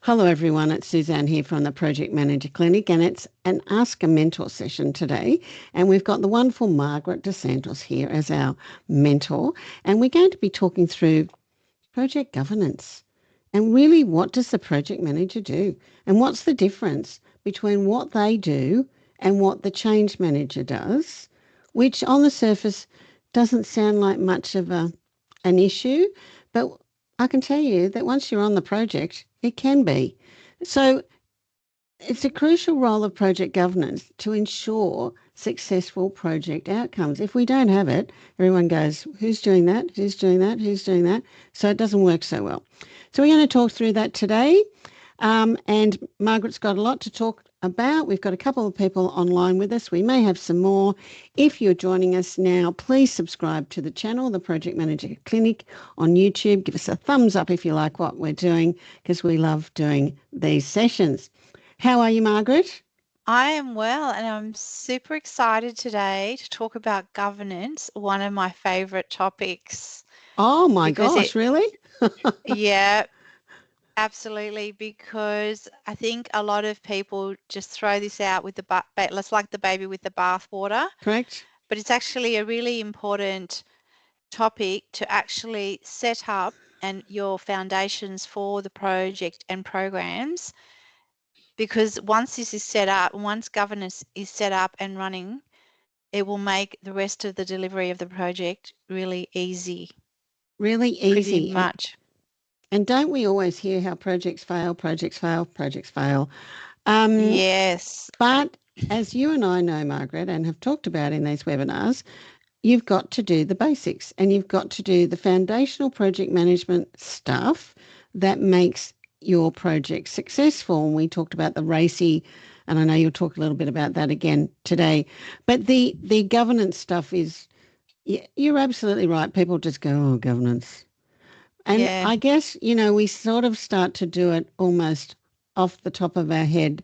Hello everyone, it's Susanne here from the Project Manager Clinic and it's an Ask a Mentor session today, and we've got the wonderful Margaret de Santos here as our mentor, and we're going to be talking through project governance and really what does the project manager do and what's the difference between what they do and what the change manager does, which on the surface doesn't sound like much of an issue, but I can tell you that once you're on the project, it can be. So it's a crucial role of project governance to ensure successful project outcomes. If we don't have it, everyone goes, who's doing that? Who's doing that? Who's doing that? So it doesn't work so well. So we're going to talk through that today. And Margaret's got a lot to talk about. We've got a couple of people online with us. We may have some more. If you're joining us now, please subscribe to the channel, the Project Manager Clinic on YouTube. Give us a thumbs up if you like what we're doing, because we love doing these sessions. How are you, Margaret? I am well, and I'm super excited today to talk about governance, one of my favorite topics, Oh my because gosh, really? yeah, absolutely, because I think a lot of people just throw this out with let's like the baby with the bathwater, Correct? but it's actually a really important topic to actually set up and your foundations for the project and programs, because once this is set up, once governance is set up and running, it will make the rest of the delivery of the project really easy, Really pretty easy. much. And don't we always hear how projects fail, projects fail, projects fail? Um, Yes, but as you and I know, Margaret, and have talked about in these webinars, you've got to do the basics and you've got to do the foundational project management stuff that makes your project successful. And we talked about the RACI, and I know you'll talk a little bit about that again today. But the governance stuff is, you're absolutely right. People just go, oh, governance. And yeah. I guess, we sort of start to do it almost off the top of our head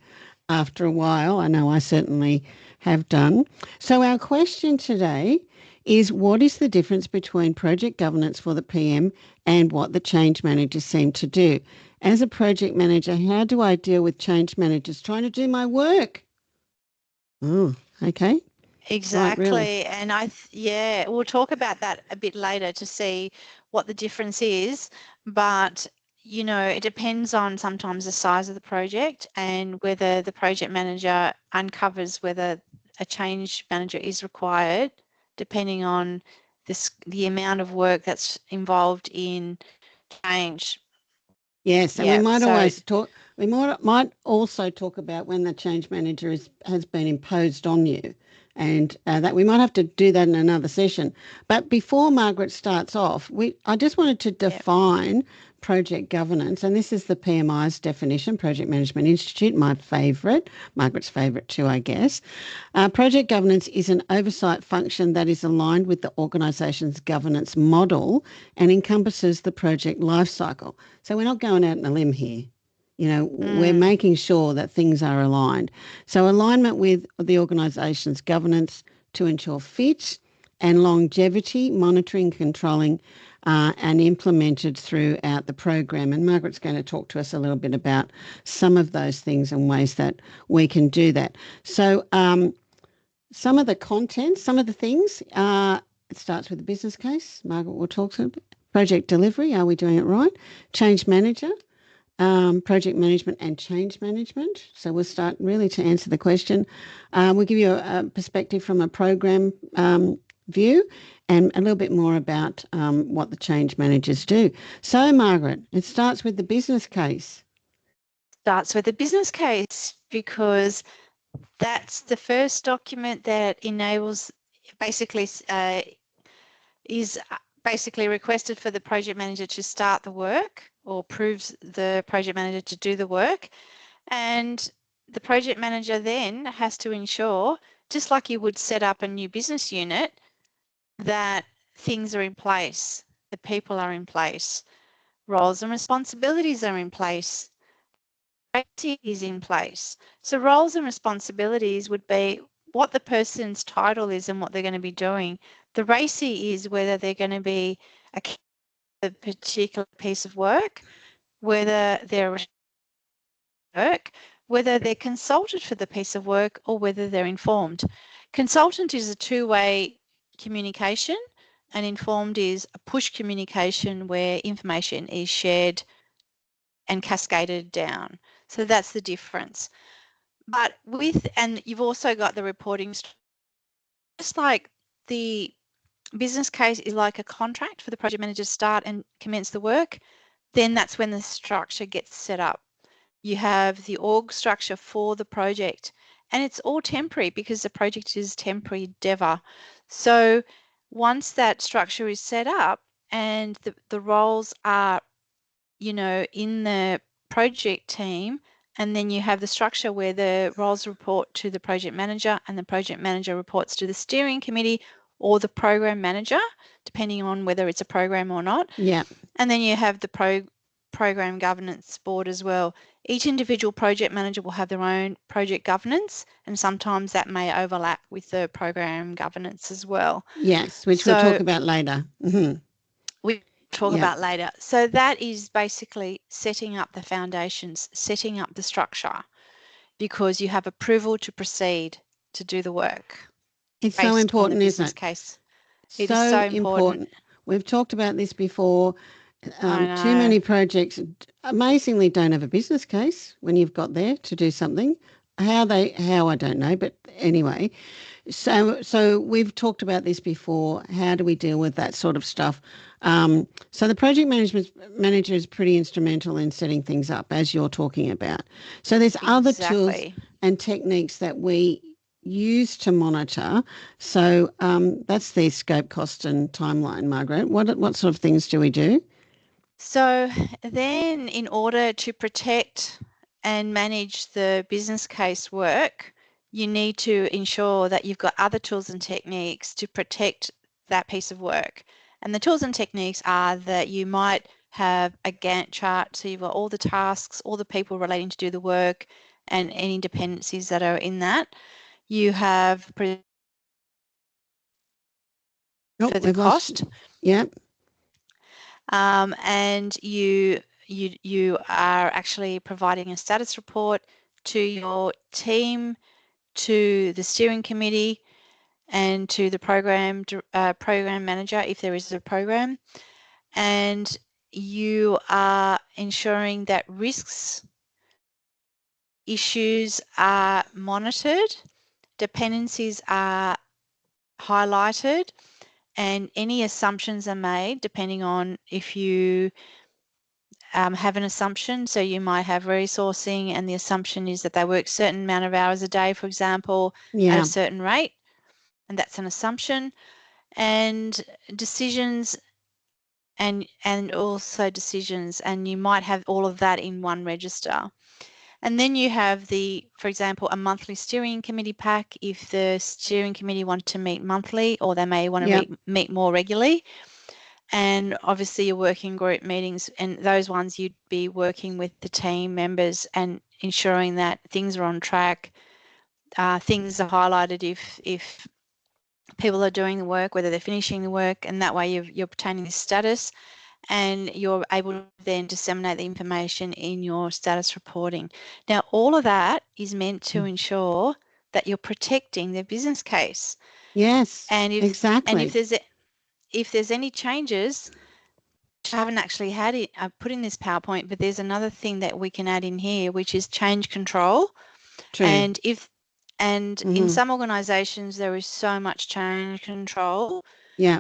after a while. I know I certainly have done. So our question today is, what is the difference between project governance for the PM and what the change managers seem to do? As a project manager, how do I deal with change managers trying to do my work? Oh, okay. Right, really. Exactly. And yeah, we'll talk about that a bit later to see what the difference is. But, it depends on sometimes the size of the project and whether the project manager uncovers whether a change manager is required, depending on the amount of work that's involved in change. Yes, and we Yeah. might So, always talk. We might also talk about when the change manager has been imposed on you, and that we might have to do that in another session. But before Margaret starts off, I just wanted to yeah. define project governance, and this is the PMI's definition, Project Management Institute, my favourite, Margaret's favourite too, I guess. Project governance is an oversight function that is aligned with the organisation's governance model and encompasses the project lifecycle. So we're not going out on a limb here. We're Mm. making sure that things are aligned. So alignment with the organisation's governance to ensure fit and longevity, monitoring, controlling, and implemented throughout the program. And Margaret's going to talk to us a little bit about some of those things and ways that we can do that. So some of the content, some of the things, it starts with the business case. Margaret will talk to project delivery. Are we doing it right? Change manager, project management and change management. So we'll start really to answer the question. We'll give you a perspective from a program view and a little bit more about what the change managers do. So, Margaret, it starts with the business case. Starts with a business case because that's the first document that enables basically is basically requested for the project manager to start the work or proves the project manager to do the work. And the project manager then has to ensure, just like you would set up a new business unit, that things are in place, the people are in place, roles and responsibilities are in place, safety is in place. So roles and responsibilities would be what the person's title is and what they're going to be doing. The RACI is whether they're going to be a particular piece of work, whether they're work, whether they're consulted for the piece of work or whether they're informed. Consultant is a two-way communication, and informed is a push communication where information is shared and cascaded down. So that's the difference. But and you've also got the reporting, just like the business case is like a contract for the project manager to start and commence the work, then that's when the structure gets set up. You have the org structure for the project, and it's all temporary because the project is temporary endeavour. So once that structure is set up and the roles are, you know, in the project team, and then you have the structure where the roles report to the project manager and the project manager reports to the steering committee or the program manager, depending on whether it's a program or not. Yeah. And then you have the program governance board as well. Each individual project manager will have their own project governance, and sometimes that may overlap with the program governance as well. Yes, which we'll talk about later. Mm-hmm. We talk about later. So that is basically setting up the foundations, setting up the structure, because you have approval to proceed to do the work. It's so important, isn't it? Case. It is so important. We've talked about this before. Too many projects amazingly don't have a business case when you've got there to do something. How I don't know, but anyway. So we've talked about this before. How do we deal with that sort of stuff? So the project manager is pretty instrumental in setting things up, as you're talking about. So there's other tools and techniques that we use to monitor. So that's the scope, cost and timeline, Margaret. What sort of things do we do? So then, in order to protect and manage the business case work, you need to ensure that you've got other tools and techniques to protect that piece of work. And the tools and techniques are that you might have a Gantt chart, so you've got all the tasks, all the people relating to do the work, and any dependencies that are in that. You have for the cost. Yep. And you are actually providing a status report to your team, to the steering committee, and to the program manager if there is a program. And you are ensuring that risks, issues are monitored, dependencies are highlighted, and any assumptions are made depending on if you have an assumption. So you might have resourcing, and the assumption is that they work a certain amount of hours a day, for example, at a certain rate, and that's an assumption. And decisions and also decisions, and you might have all of that in one register. And then you have for example, a monthly steering committee pack if the steering committee want to meet monthly, or they may want to meet more regularly. And obviously your working group meetings, and those ones you'd be working with the team members and ensuring that things are on track. Things are highlighted if people are doing the work, whether they're finishing the work, and that way you're obtaining the status, and you're able to then disseminate the information in your status reporting. Now, all of that is meant to ensure that you're protecting the business case. Yes, and exactly. And if there's any changes, which I haven't actually had it, I've put in this PowerPoint, but there's another thing that we can add in here, which is change control. True. And in some organisations, there is so much change control. Yeah.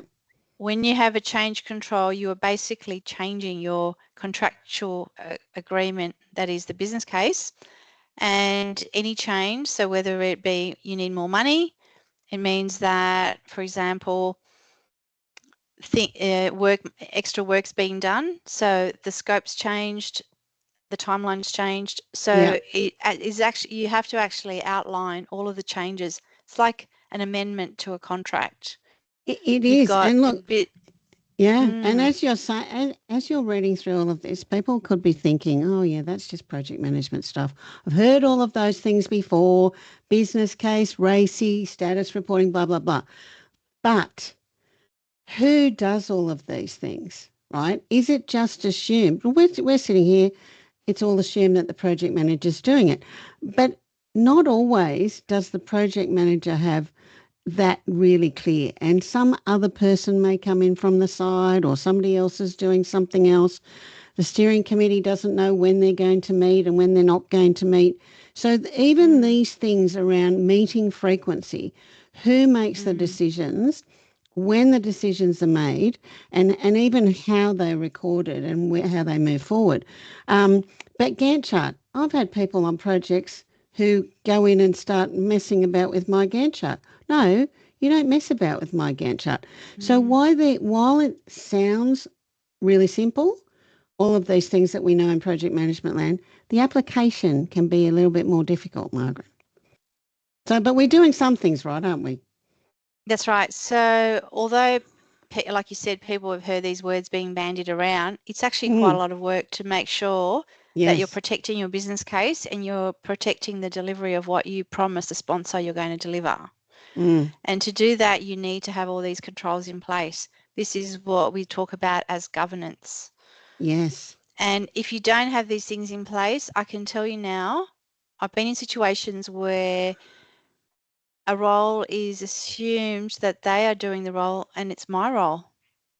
When you have a change control, you are basically changing your contractual agreement, that is the business case, and any change. So whether it be you need more money, it means that, for example, extra work's being done, so the scope's changed, the timeline's changed. So it is actually, you have to actually outline all of the changes. It's like an amendment to a contract. It is. And look, and as you're saying, as you're reading through all of this, people could be thinking, oh yeah, that's just project management stuff. I've heard all of those things before: business case, RACI, status reporting, blah blah blah. But who does all of these things, right? Is it just assumed? We're sitting here it's all assumed that the project manager's doing it. But not always does the project manager have that really clear. And some other person may come in from the side, or somebody else is doing something else. The steering committee doesn't know when they're going to meet and when they're not going to meet. So even these things around meeting frequency, who makes the decisions, when the decisions are made, and even how they're recorded and how they move forward. But Gantt chart, I've had people on projects who go in and start messing about with my Gantt chart. No, you don't mess about with my Gantt chart. So while it sounds really simple, all of these things that we know in project management land, the application can be a little bit more difficult, Margaret. So, but we're doing some things right, aren't we? That's right. So although, like you said, people have heard these words being bandied around, it's actually quite a lot of work to make sure that you're Yes. protecting your business case and you're protecting the delivery of what you promise the sponsor you're going to deliver. And to do that, you need to have all these controls in place. This is what we talk about as governance. Yes. And if you don't have these things in place, I can tell you now, I've been in situations where a role is assumed that they are doing the role and it's my role.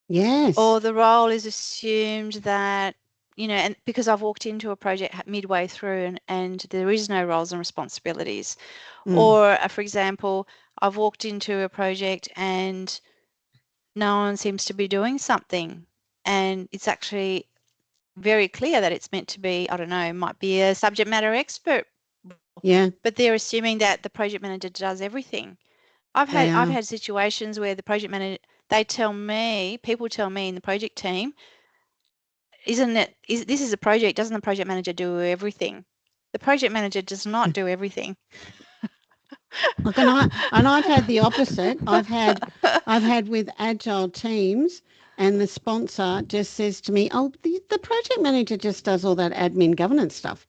Yes. Or the role is assumed that, and because I've walked into a project midway through and there is no roles and responsibilities. Or, for example, I've walked into a project and no one seems to be doing something. And it's actually very clear that it's meant to be, I don't know, might be a subject matter expert. Yeah. But they're assuming that the project manager does everything. I've had situations where the project manager, people tell me in the project team, this is a project, doesn't the project manager do everything? The project manager does not do everything. Look, and I've had the opposite. I've had with agile teams, and the sponsor just says to me, "Oh, the project manager just does all that admin governance stuff.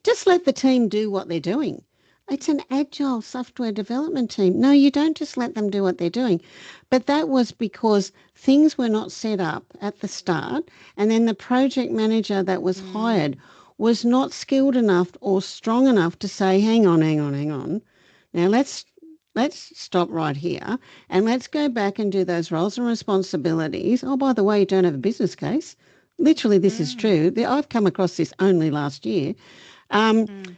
Just let the team do what they're doing." It's an agile software development team. No, you don't just let them do what they're doing. But that was because things were not set up at the start, and then the project manager that was hired was not skilled enough or strong enough to say, hang on, hang on, hang on. Now let's stop right here and let's go back and do those roles and responsibilities. Oh, by the way, you don't have a business case. Literally, this is true. I've come across this only last year.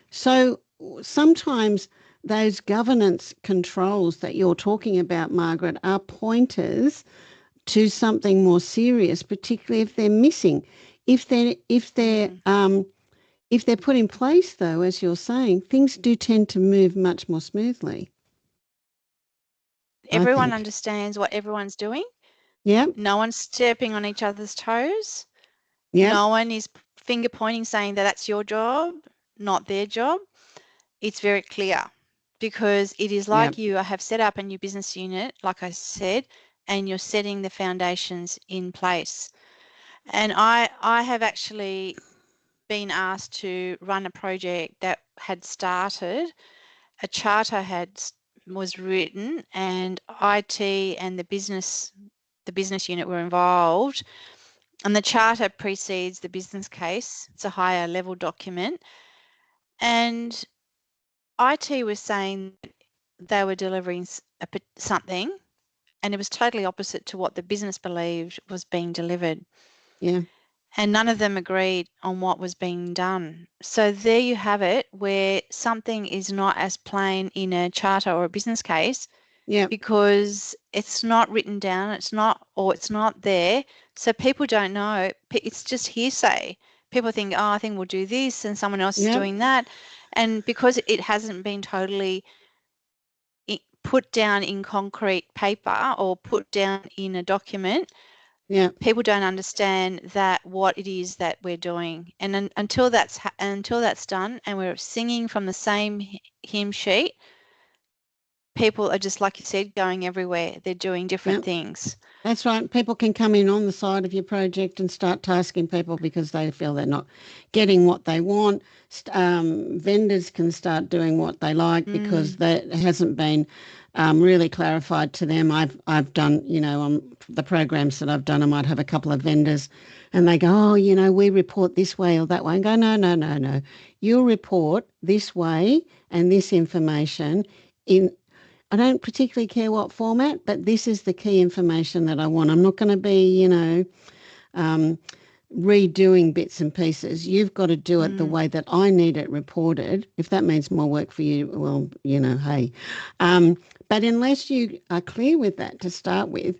So sometimes those governance controls that you're talking about, Margaret, are pointers to something more serious, particularly if they're missing. If they're put in place, though, as you're saying, things do tend to move much more smoothly, I Everyone think. understands what everyone's doing. Yep, No one's stepping on each other's toes. yep, No one is finger pointing saying that that's your job, not their job. It's very clear because it is yep, like you have set up a new business unit, like I said, and you're setting the foundations in place. And I have actually been asked to run a project that had started, a charter was written, and IT and the business unit were involved. And the charter precedes the business case. It's a higher level document. And IT was saying they were delivering something, and it was totally opposite to what the business believed was being delivered. yeah, And none of them agreed on what was being done. So there you have it, where something is not as plain in a charter or a business case yep, because it's not written down, it's not there. So people don't know. It's just hearsay. People think, oh, I think we'll do this, and someone else is yep, doing that. And because it hasn't been totally put down in concrete paper or put down in a document, yep, people don't understand that what it is that we're doing. And until that's done and we're singing from the same hymn sheet, people are just, like you said, going everywhere. They're doing different Yep. things. That's right. People can come in on the side of your project and start tasking people because they feel they're not getting what they want. Vendors can start doing what they like because that hasn't been really clarified to them. I've done, on the programs that I've done, I might have a couple of vendors and they go, oh, we report this way or that way. And go, no, no, no, no. You'll report this way and this information in I don't particularly care what format, but this is the key information that I want. I'm not going to be, um, redoing bits and pieces. You've got to do it the way that I need it reported. If that means more work for you, well, hey. But unless you are clear with that to start with,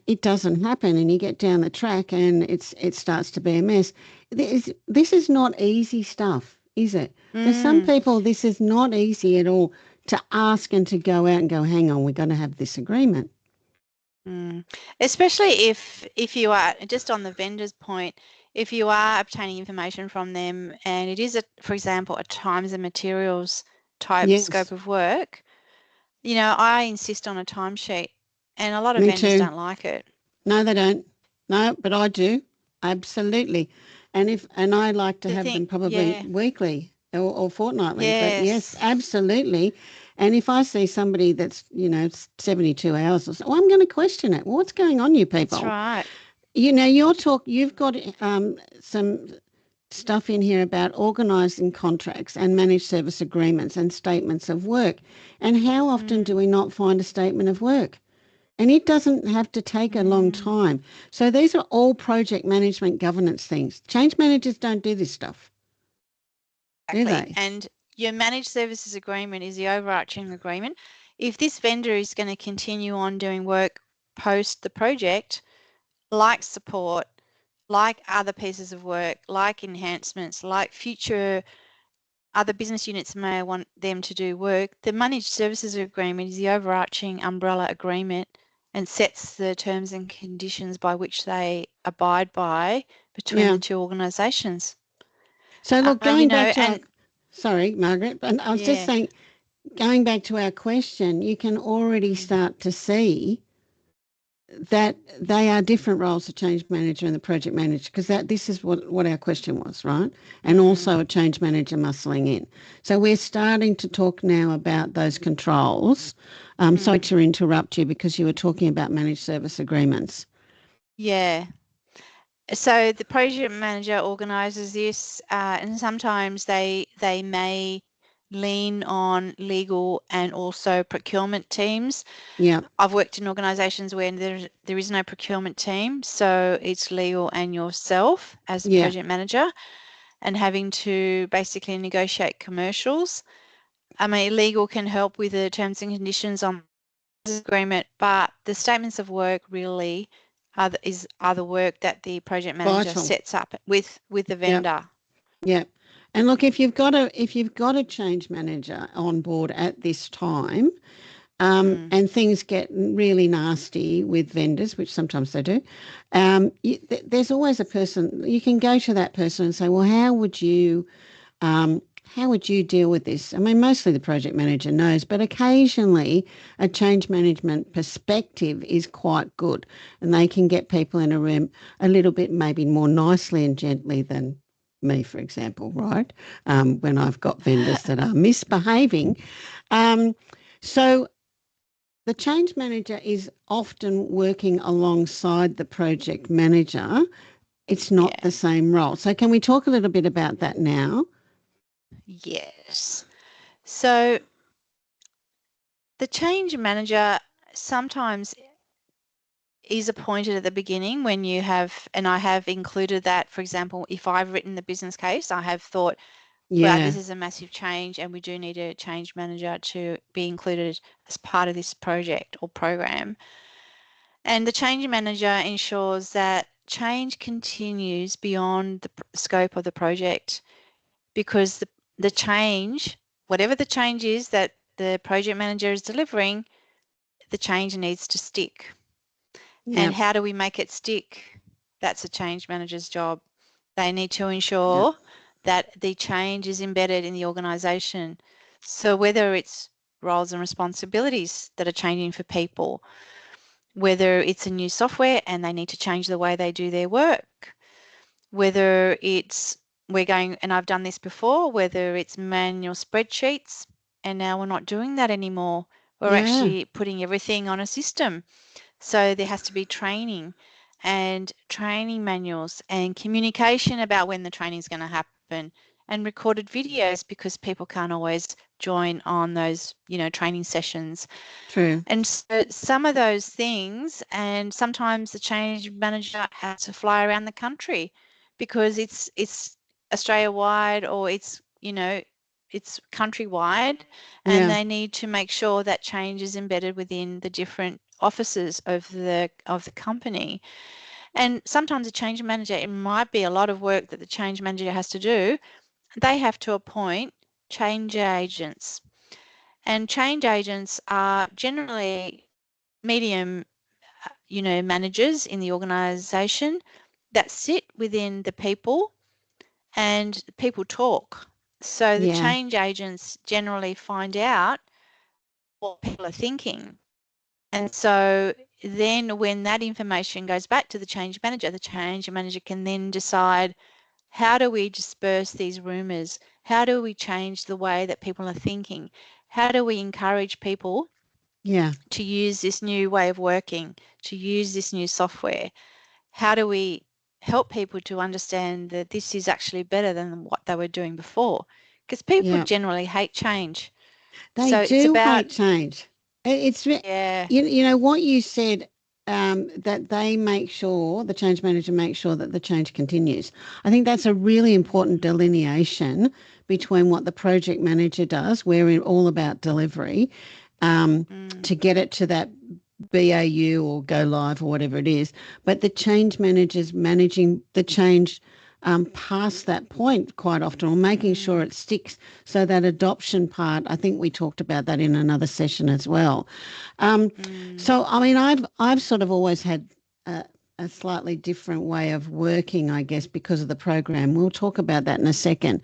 it doesn't happen, and you get down the track and it starts to be a mess. This is not easy stuff, is it? For some people, this is not easy at all to ask and to go out and go, hang on, we're going to have this agreement. Especially if you are, just on the vendor's point, if you are obtaining information from them and it is, for example, a times and materials type Yes, scope of work, I insist on a timesheet, and a lot of me vendors too. don't like it. No, they don't. No, but I do. Absolutely. And I like to The have thing, them probably yeah, weekly or fortnightly. But yes, yes, absolutely. And if I see somebody that's, 72 hours or so, I'm going to question it. Well, what's going on, you that's people? right. You've got some stuff in here about organising contracts and managed service agreements and statements of work. And how often do we not find a statement of work? And it doesn't have to take a long time. So these are all project management governance things. Change managers don't do this stuff, do Exactly. they? And your managed services agreement is the overarching agreement. If this vendor is going to continue on doing work post the project, like support, like other pieces of work, like enhancements, like future other business units may want them to do work, the managed services agreement is the overarching umbrella agreement and sets the terms and conditions by which they abide by between Yeah. the two organisations. So look, going back to our, And sorry, Margaret, but I was just yeah, saying, going back to our question, you can already start to see that they are different roles, the change manager and the project manager, because this is what our question was, right? And also a change manager muscling in. So we're starting to talk now about those controls. Sorry to interrupt you because you were talking about managed service agreements. yeah. So the project manager organises this, and sometimes they may lean on legal and also procurement teams. Yeah, I've worked in organisations where there is no procurement team, so it's legal and yourself as a yeah, project manager, and having to basically negotiate commercials. I mean, legal can help with the terms and conditions on the agreement, but the statements of work really are the work that the project manager vital. sets up with the Yeah, vendor. yeah. And look, if you've got a change manager on board at this time, and things get really nasty with vendors, which sometimes they do, there's always a person you can go to that person and say, well, how would you deal with this? I mean, mostly the project manager knows, but occasionally a change management perspective is quite good, and they can get people in a room a little bit maybe more nicely and gently than me, for example, right? When I've got vendors that are misbehaving. So the change manager is often working alongside the project manager. It's not Yeah. the same role. So can we talk a little bit about that now? Yes. So the change manager sometimes is appointed at the beginning when you have, and I have included that, for example, if I've written the business case, I have thought, well, Yeah, this is a massive change and we do need a change manager to be included as part of this project or program. And the change manager ensures that change continues beyond the scope of the project, because the change, whatever the change is that the project manager is delivering, the change needs to stick. yeah, And how do we make it stick? That's a change manager's job. They need to yeah, ensure that the change is embedded in the organisation. So whether it's roles and responsibilities that are changing for people, whether it's a new software and they need to change the way they do their work, whether it's we're going, and I've done this before, whether it's manual spreadsheets and now we're not doing that anymore. We're Yeah, actually putting everything on a system. So there has to be training and training manuals and communication about when the training is going to happen, and recorded videos because people can't always join on those, training sessions. true. And so some of those things, and sometimes the change manager has to fly around the country because it's Australia-wide, or it's countrywide, and Yeah, they need to make sure that change is embedded within the different offices of the company. And sometimes a change manager, it might be a lot of work that the change manager has to do. They have to appoint change agents. And change agents are generally medium, managers in the organisation that sit within the people, and people talk. So the yeah, change agents generally find out what people are thinking. And so then when that information goes back to the change manager can then decide, how do we disperse these rumours? How do we change the way that people are thinking? How do we encourage people yeah, to use this new way of working, to use this new software? How do we help people to understand that this is actually better than what they were doing before? Because people yeah. generally hate change. They So it's do about, hate change. yeah, You know what you said, that they make sure, the change manager makes sure that the change continues. I think that's a really important mm, delineation between what the project manager does, where we're all about delivery, um, mm, to get it to that BAU or go live or whatever it is, but the change managers managing the change past that point quite often, or making sure mm, it sticks. So that adoption part, I think we talked about that in another session as well. Um, mm. so I mean, I've sort of always had a slightly different way of working, I guess, because of the program. We'll talk about that in a second.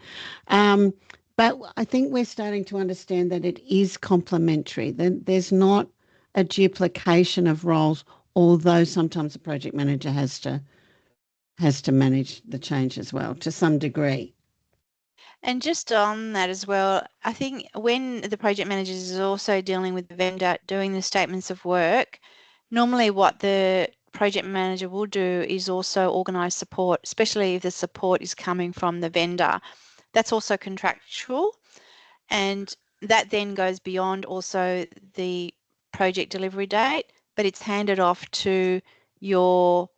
Um, but I think we're starting to understand that it is complementary. That there's not a duplication of roles, although sometimes the project manager has to manage the change as well to some degree. And just on that as well, I think when the project manager is also dealing with the vendor doing the statements of work, normally what the project manager will do is also organise support, especially if the support is coming from the vendor. That's also contractual, and that then goes beyond also the project delivery date, but it's handed off to your,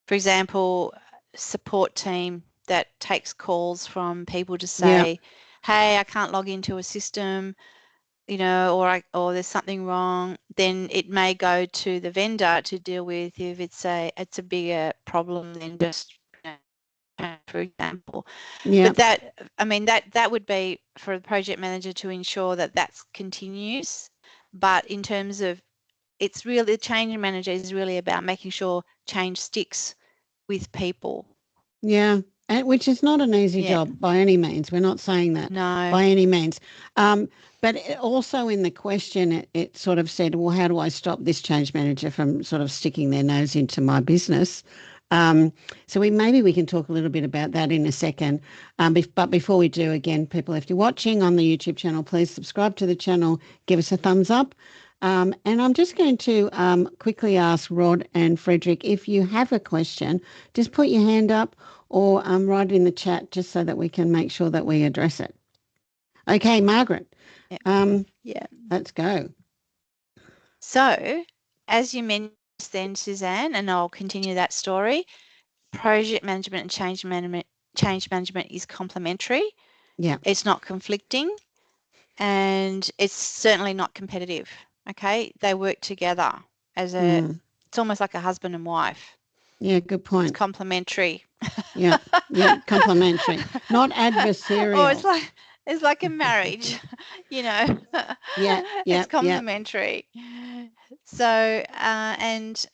for example, support team that takes calls from people to Yeah, say, hey, I can't log into a system, or there's something wrong. Then it may go to the vendor to deal with if it's a bigger problem than just, for example. yeah, But that would be for the project manager to ensure that that continues. But in terms of, it's really, the change manager is really about making sure change sticks with people. yeah. And which is not an easy Yeah. job by any means. We're not saying that No. by any means. But also in the question, it sort of said, well, how do I stop this change manager from sort of sticking their nose into my business? So maybe we can talk a little bit about that in a second. But before we do, again, people, if you're watching on the YouTube channel, please subscribe to the channel, give us a thumbs up. And I'm just going to quickly ask Rod and Frederick, if you have a question, just put your hand up or write it in the chat just so that we can make sure that we address it. Okay, Margaret, Yeah. um, Yeah. let's go. So, as you mentioned then, Suzanne, and I'll continue that story, project management and change management is complementary. Yeah. It's not conflicting, and it's certainly not competitive. Okay, they work together as Mm. it's almost like a husband and wife. Yeah, good It's point. complementary. Yeah, yeah, complimentary, not Or adversarial. it's like a marriage, you know. Yeah, yeah, It's yeah, complementary. So and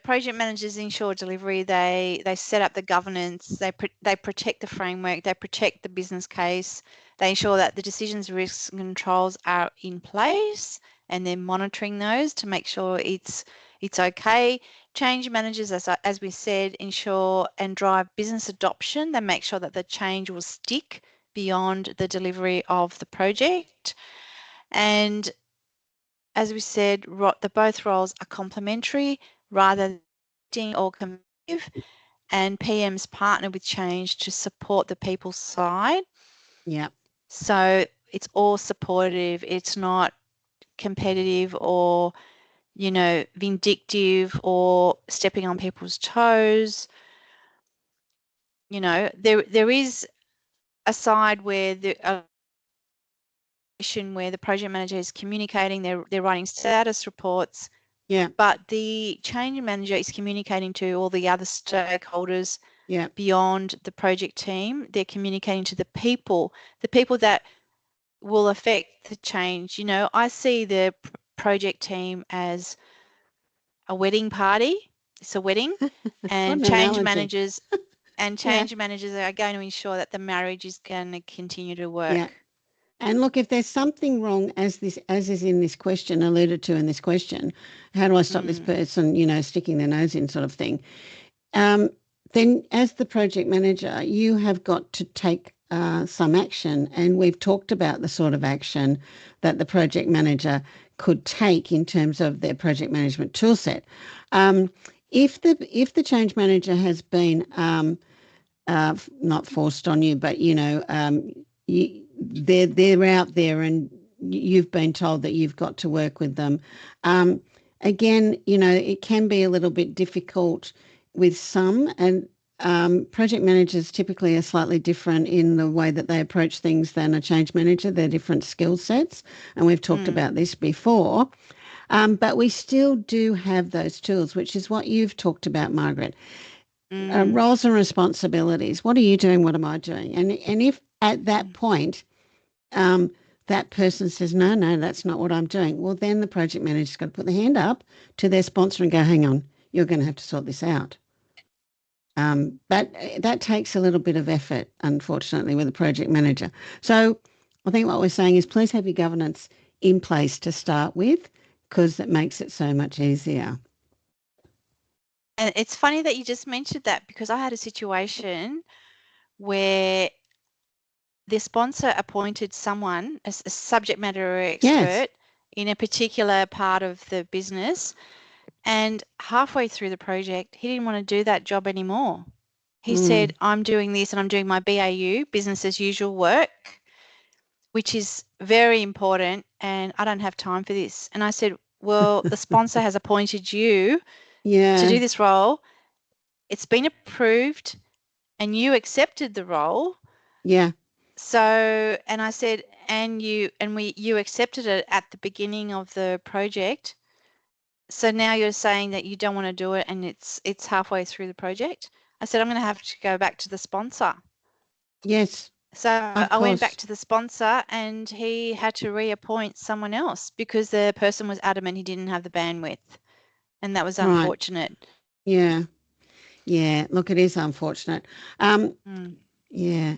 project managers ensure delivery. They set up the governance. They protect the framework. They protect the business case. They ensure that the decisions, risks and controls are in place and they're monitoring those to make sure it's okay. Change managers, as we said, ensure and drive business adoption. They make sure that the change will stick beyond the delivery of the project. And as we said, both roles are complementary rather than or competitive, and PMs partner with change to support the people side. Yeah. So it's all supportive. It's not competitive or, vindictive or stepping on people's toes. There is a side where the project manager is communicating, they're writing status reports. Yeah. But the change manager is communicating to all the other stakeholders Yeah. beyond the project team. They're communicating to the people that will affect the change. I see the project team as a wedding party. It's a wedding, and change managers are going to ensure that the marriage is going to continue to work. Yeah. And look, if there's something wrong, as is in this question, alluded to in this question, how do I stop this person, sticking their nose in, sort of thing? Then as the project manager, you have got to take some action. And we've talked about the sort of action that the project manager could take in terms of their project management toolset. If the change manager has been not forced on you, but they're out there and you've been told that you've got to work with them. Again, it can be a little bit difficult with some, and project managers typically are slightly different in the way that they approach things than a change manager. They're different skill sets, and we've talked about this before. But we still do have those tools, which is what you've talked about, Margaret. Roles and responsibilities. What are you doing? What am I doing? And if at that point that person says, no, that's not what I'm doing, well, then the project manager's got to put the hand up to their sponsor and go, hang on, you're going to have to sort this out. But that takes a little bit of effort, unfortunately, with a project manager. So I think what we're saying is please have your governance in place to start with, because it makes it so much easier. And it's funny that you just mentioned that, because I had a situation where the sponsor appointed someone as a subject matter expert in a particular part of the business, and halfway through the project, he didn't want to do that job anymore. He said, I'm doing this and I'm doing my BAU, business as usual work, which is very important, and I don't have time for this. And I said, well, the sponsor has appointed you to do this role. It's been approved and you accepted the role. Yeah. So, and I said, you accepted it at the beginning of the project. So now you're saying that you don't want to do it and it's halfway through the project. I said, I'm going to have to go back to the sponsor. Yes. So I went back to the sponsor and he had to reappoint someone else because the person was adamant he didn't have the bandwidth. And that was unfortunate. Yeah. Yeah. Look, it is unfortunate. Yeah.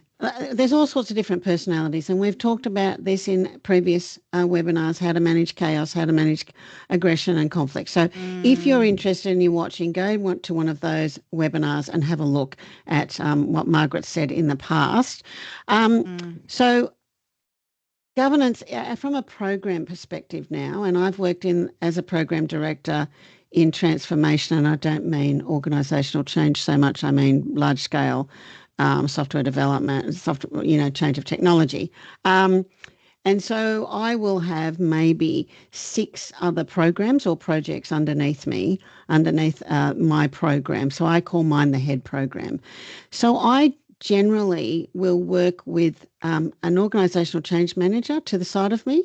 There's all sorts of different personalities, and we've talked about this in previous webinars, how to manage chaos, how to manage aggression and conflict. So if you're interested and you're watching, go to one of those webinars and have a look at what Margaret said in the past. So governance from a program perspective now, and I've worked as a program director in transformation, and I don't mean organisational change so much, I mean large-scale software development, change of technology. And so I will have maybe 6 other programs or projects underneath my program. So I call mine the head program. So I generally will work with an organisational change manager to the side of me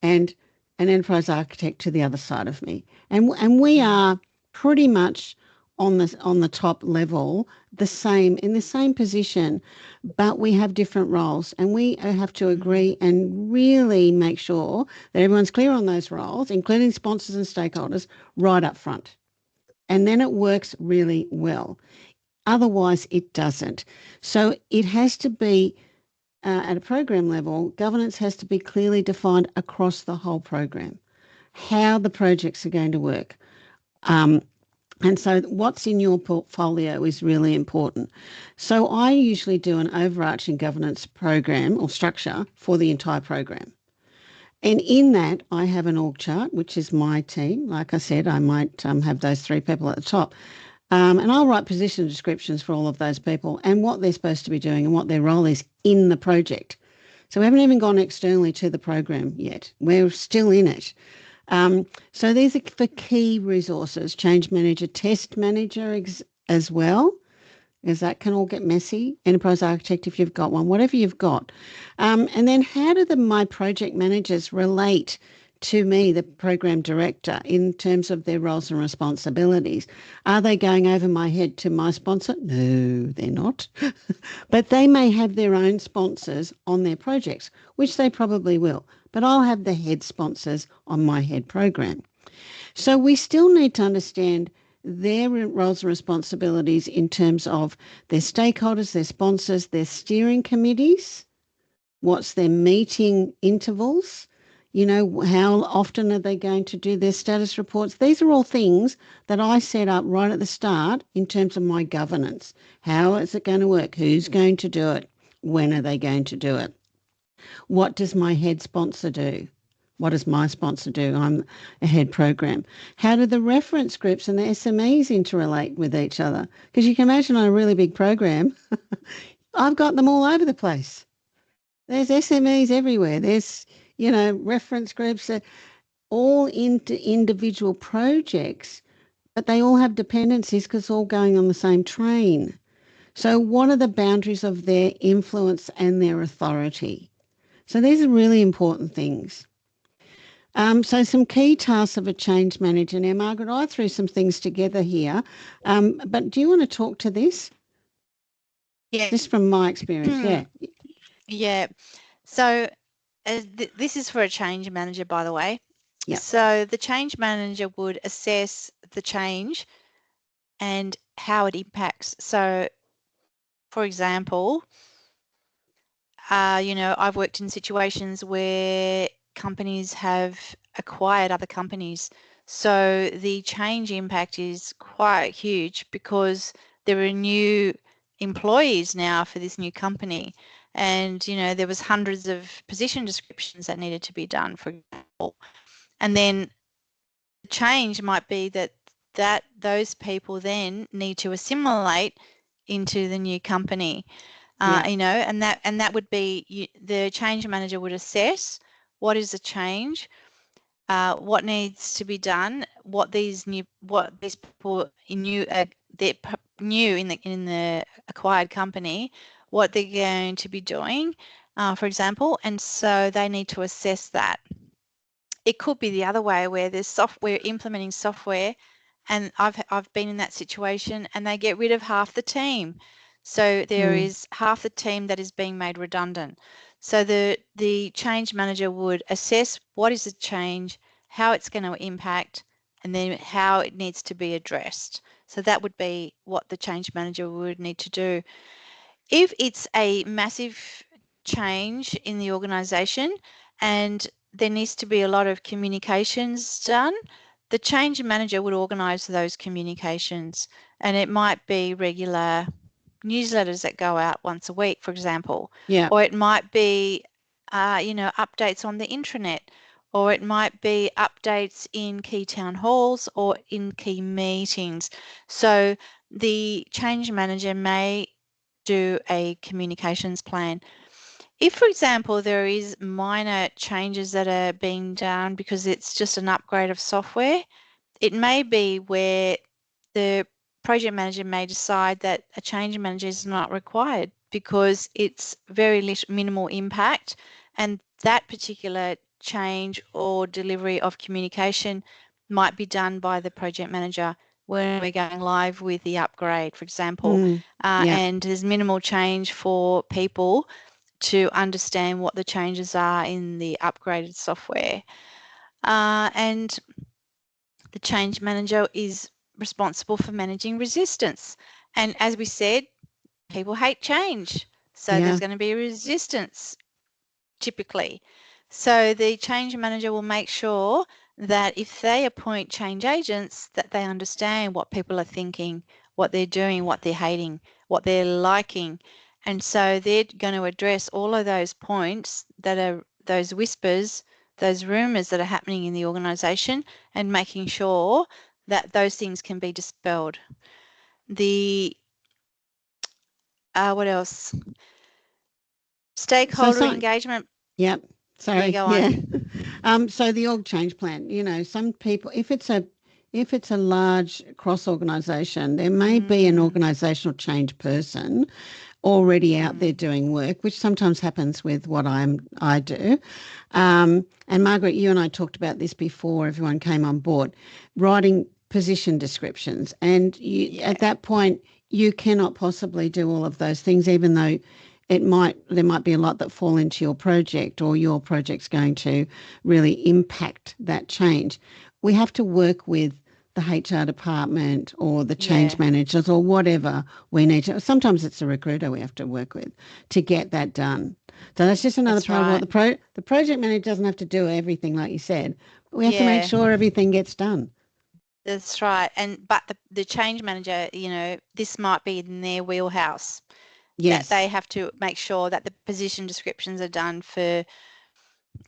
and an enterprise architect to the other side of me. And we are pretty much on the top level, in the same position, but we have different roles, and we have to agree and really make sure that everyone's clear on those roles, including sponsors and stakeholders, right up front. And then it works really well. Otherwise, it doesn't. So it has to be at a program level, governance has to be clearly defined across the whole program, how the projects are going to work. And so what's in your portfolio is really important. So I usually do an overarching governance program or structure for the entire program. And in that, I have an org chart, which is my team. Like I said, I might have those three people at the top. And I'll write position descriptions for all of those people and what they're supposed to be doing and what their role is in the project. So we haven't even gone externally to the program yet. We're still in it. So these are the key resources, change manager, test manager as well, because that can all get messy. Enterprise architect, if you've got one, whatever you've got. And then how do my project managers relate to me, the program director, in terms of their roles and responsibilities? Are they going over my head to my sponsor? No, they're not. But they may have their own sponsors on their projects, which they probably will. But I'll have the head sponsors on my head program. So we still need to understand their roles and responsibilities in terms of their stakeholders, their sponsors, their steering committees, what's their meeting intervals, how often are they going to do their status reports. These are all things that I set up right at the start in terms of my governance. How is it going to work? Who's going to do it? When are they going to do it? What does my head sponsor do? What does my sponsor do? I'm a head program. How do the reference groups and the SMEs interrelate with each other? Because you can imagine on a really big program, I've got them all over the place. There's SMEs everywhere. There's, reference groups that all into individual projects, but they all have dependencies because it's all going on the same train. So what are the boundaries of their influence and their authority? So these are really important things. So some key tasks of a change manager. Now, Margaret, I threw some things together here, but do you want to talk to this? Yeah. Just from my experience, yeah. Yeah. So this is for a change manager, by the way. Yep. So the change manager would assess the change and how it impacts. So, for example, I've worked in situations where companies have acquired other companies. So the change impact is quite huge because there are new employees now for this new company. And, there was hundreds of position descriptions that needed to be done, for example. And then the change might be that those people then need to assimilate into the new company. And that would be the change manager would assess what is the change, what needs to be done, what these people they're new in the acquired company, what they're going to be doing, for example, and so they need to assess that. It could be the other way where there's software implementing software, and I've been in that situation, and they get rid of half the team. So there is half the team that is being made redundant. So the change manager would assess what is the change, how it's going to impact, and then how it needs to be addressed. So that would be what the change manager would need to do. If it's a massive change in the organisation and there needs to be a lot of communications done, the change manager would organise those communications, and it might be regular newsletters that go out once a week, for example, or it might be updates on the intranet, or it might be updates in key town halls or in key meetings. So the change manager may do a communications plan. If, for example, there is minor changes that are being done because it's just an upgrade of software, it may be where the project manager may decide that a change manager is not required because it's very minimal impact, and that particular change or delivery of communication might be done by the project manager when we're going live with the upgrade, for example, and there's minimal change for people to understand what the changes are in the upgraded software. And the change manager is responsible for managing resistance. And as we said, people hate change. So there's going to be resistance typically. So the change manager will make sure that if they appoint change agents, that they understand what people are thinking, what they're doing, what they're hating, what they're liking. And so they're going to address all of those points that are those whispers, those rumors that are happening in the organisation, and making sure that those things can be dispelled. The what else? Stakeholder engagement. Yep. Sorry. Go on. So the org change plan, you know, some people, if it's a large cross organisation, there may be an organisational change person already out there doing work, which sometimes happens with what I do. And Margaret, you and I talked about this before everyone came on board, writing position descriptions. And at that point, you cannot possibly do all of those things, even though there might be a lot that fall into your project, or your project's going to really impact that change. We have to work with the HR department or the change managers or whatever we need to. Sometimes it's a recruiter we have to work with to get that done. So that's just another part of what the project manager doesn't have to do everything like you said, but we have to make sure everything gets done. That's right. But the change manager, you know, this might be in their wheelhouse. Yes. That they have to make sure that the position descriptions are done for,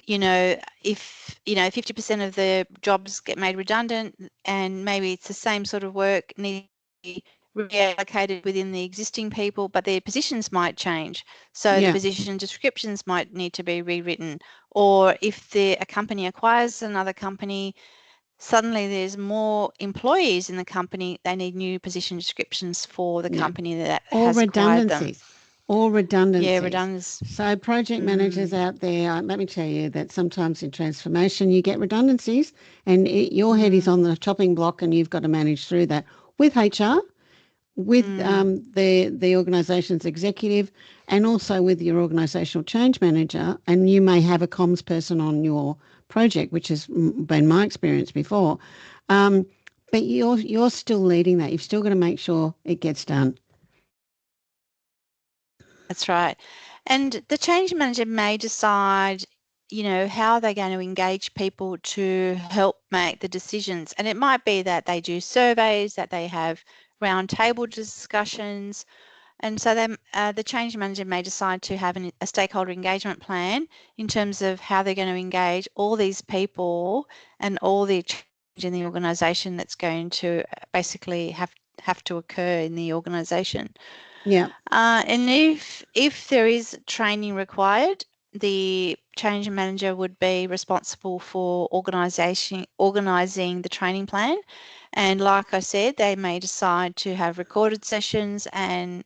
you know, if, you know, 50% of the jobs get made redundant and maybe it's the same sort of work needs to be reallocated within the existing people, but their positions might change. So the position descriptions might need to be rewritten. Or if a company acquires another company, suddenly there's more employees in the company, they need new position descriptions for the company that has acquired them. Or redundancies. Yeah, redundancies. So project managers out there, let me tell you that sometimes in transformation you get redundancies and your head is on the chopping block and you've got to manage through that with HR, with the organisation's executive, and also with your organisational change manager. And you may have a comms person on your project, which has been my experience before. But you're still leading that. You've still got to make sure it gets done. That's right. And the change manager may decide, you know, how they're going to engage people to help make the decisions. And it might be that they do surveys, that they have roundtable discussions. And so the change manager may decide to have a stakeholder engagement plan in terms of how they're going to engage all these people and all the change in the organisation that's going to basically have to occur in the organisation. Yeah. And if there is training required, the change manager would be responsible for organising the training plan. And like I said, they may decide to have recorded sessions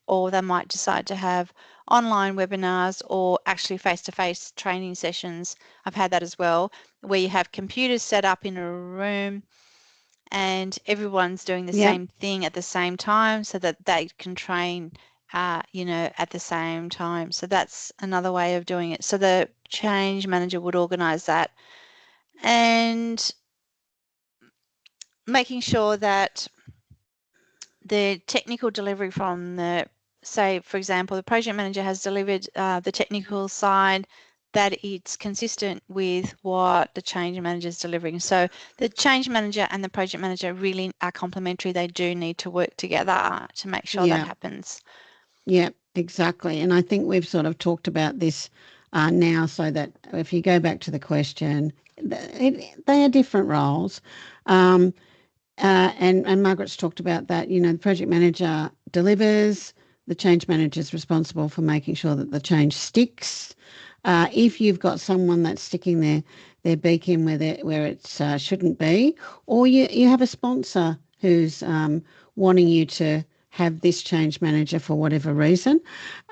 or they might decide to have online webinars or actually face-to-face training sessions. I've had that as well, where you have computers set up in a room and everyone's doing the same thing at the same time so that they can train you know, at the same time. So that's another way of doing it. So the change manager would organise that and making sure that the technical delivery from say, for example, the project manager has delivered the technical side, that it's consistent with what the change manager is delivering. So the change manager and the project manager really are complementary. They do need to work together to make sure that happens. Yeah, exactly. And I think we've sort of talked about this now, so that if you go back to the question, they are different roles. And Margaret's talked about that. You know, the project manager delivers, the change manager is responsible for making sure that the change sticks. If you've got someone that's sticking their beak in where it shouldn't be, or you have a sponsor who's wanting you to have this change manager for whatever reason,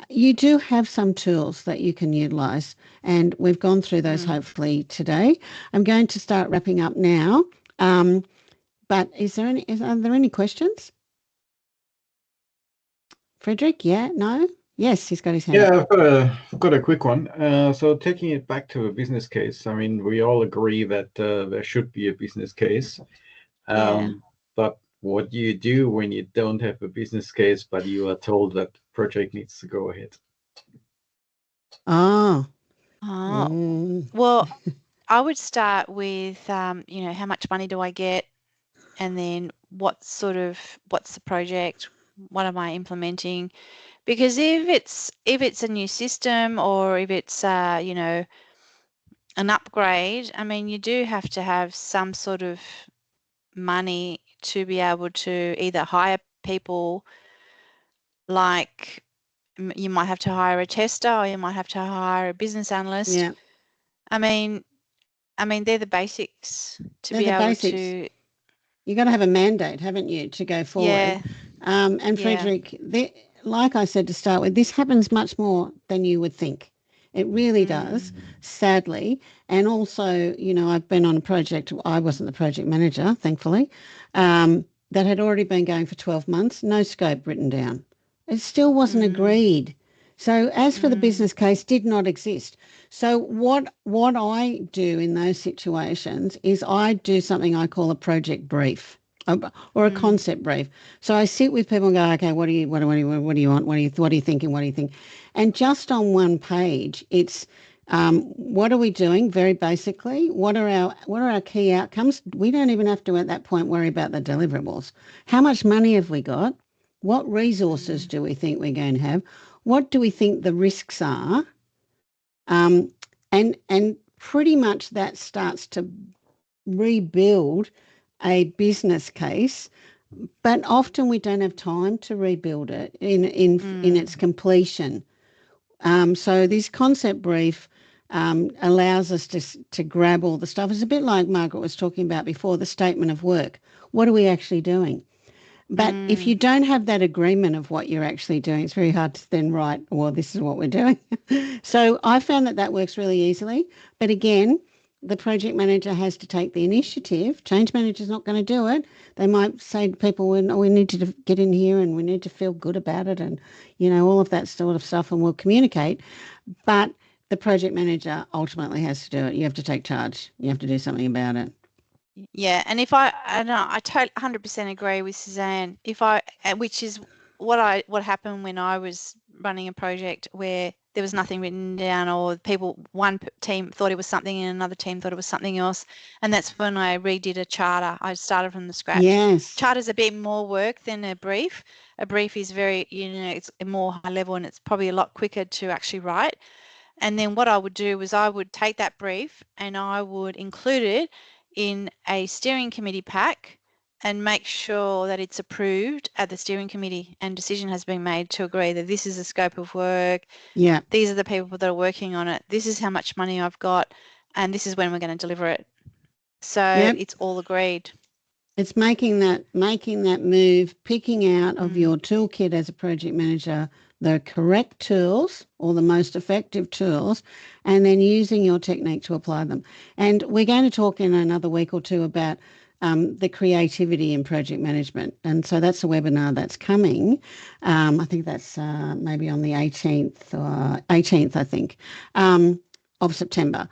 you do have some tools that you can utilise, and we've gone through those hopefully today. I'm going to start wrapping up now, but are there any questions? Frederick, yeah, no? Yes, he's got his hand up. Yeah, I've got a quick one. So taking it back to a business case, I mean, we all agree that there should be a business case. But what do you do when you don't have a business case, but you are told that the project needs to go ahead? Oh. Oh, well, I would start with, how much money do I get? And then what's the project? What am I implementing? Because if it's a new system or if it's, an upgrade, I mean, you do have to have some sort of money to be able to either hire people, like you might have to hire a tester or you might have to hire a business analyst. Yeah. I mean, they're the basics to They're be the able basics. to. You've got to have a mandate, haven't you, to go forward? Yeah. And Frederick, like I said to start with, this happens much more than you would think. It really does, sadly. And also, I've been on a project, I wasn't the project manager, thankfully, that had already been going for 12 months, no scope written down. It still wasn't agreed. So as for the business case, did not exist. So what I do in those situations is I do something I call a project brief or a concept brief. So I sit with people and go, okay, what do you want? What are you thinking? And just on one page, it's what are we doing? Very basically, what are our key outcomes? We don't even have to at that point worry about the deliverables. How much money have we got? What resources do we think we're going to have? What do we think the risks are? And pretty much that starts to rebuild a business case, but often we don't have time to rebuild it in its completion. So this concept brief allows us to grab all the stuff. It's a bit like Margaret was talking about before, the statement of work. What are we actually doing? But if you don't have that agreement of what you're actually doing, it's very hard to then write, well, this is what we're doing. So I found that works really easily. But again, the project manager has to take the initiative. Change manager's not going to do it. They might say to people, we need to get in here and we need to feel good about it and, all of that sort of stuff, and we'll communicate. But the project manager ultimately has to do it. You have to take charge. You have to do something about it. Yeah, and I totally 100% agree with Susanne. Which is what happened when I was running a project where there was nothing written down, or one team thought it was something and another team thought it was something else, and that's when I redid a charter. I started from the scratch. Yes. Charter's a bit more work than a brief. A brief is very, it's more high level and it's probably a lot quicker to actually write. And then what I would do was I would take that brief and I would include it in a steering committee pack and make sure that it's approved at the steering committee and decision has been made to agree that this is the scope of work. Yeah. These are the people that are working on it. This is how much money I've got and this is when we're going to deliver it. So It's all agreed. It's making that move, picking out of your toolkit as a project manager the correct tools or the most effective tools, and then using your technique to apply them. And we're going to talk in another week or two about the creativity in project management. And so that's a webinar that's coming. I think that's maybe on the 18th, I think, of September.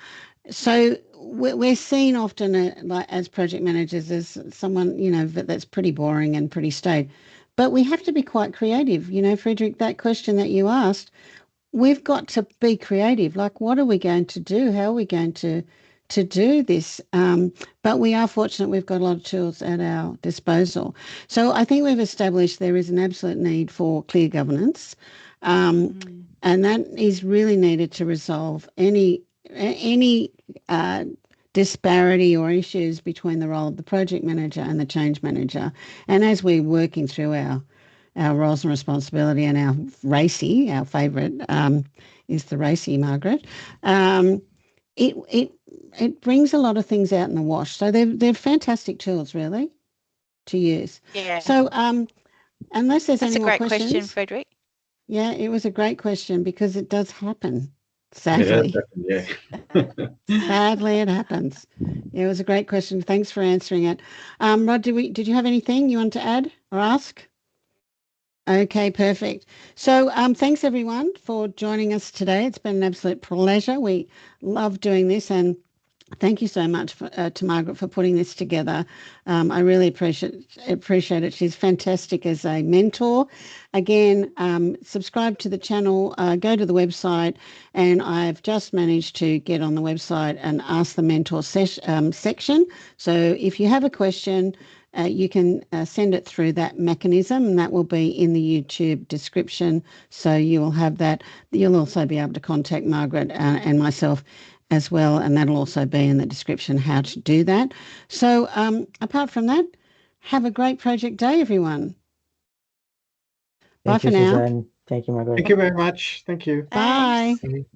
So we're seen often like as project managers as someone, that's pretty boring and pretty staid. But we have to be quite creative. Frederick, that question that you asked, we've got to be creative. Like, what are we going to do? How are we going to do this? But we are fortunate we've got a lot of tools at our disposal. So I think we've established there is an absolute need for clear governance. And that is really needed to resolve any disparity or issues between the role of the project manager and the change manager. And as we're working through our roles and responsibility, and our RACI, our favourite, is the RACI, Margaret, it brings a lot of things out in the wash. So they're fantastic tools, really, to use. Yeah. So unless there's That's any more questions. That's a great question, Frederick. Yeah, it was a great question because it does happen. Sadly. Yeah. Sadly, it happens. It was a great question. Thanks for answering it. Rod, did you have anything you want to add or ask? Okay, perfect. So thanks everyone for joining us today. It's been an absolute pleasure. We love doing this, and Thank you so much to Margaret for putting this together. I really appreciate it. She's fantastic as a mentor. Again, subscribe to the channel, go to the website, and I've just managed to get on the website and ask the mentor section. So if you have a question, you can send it through that mechanism, and that will be in the YouTube description. So you will have that. You'll also be able to contact Margaret and myself as well, and that'll also be in the description how to do that. So apart from that, have a great project day, everyone. Bye for now. Suzanne. Thank you, Margaret. Thank you very much. Thank you. Bye. Thanks.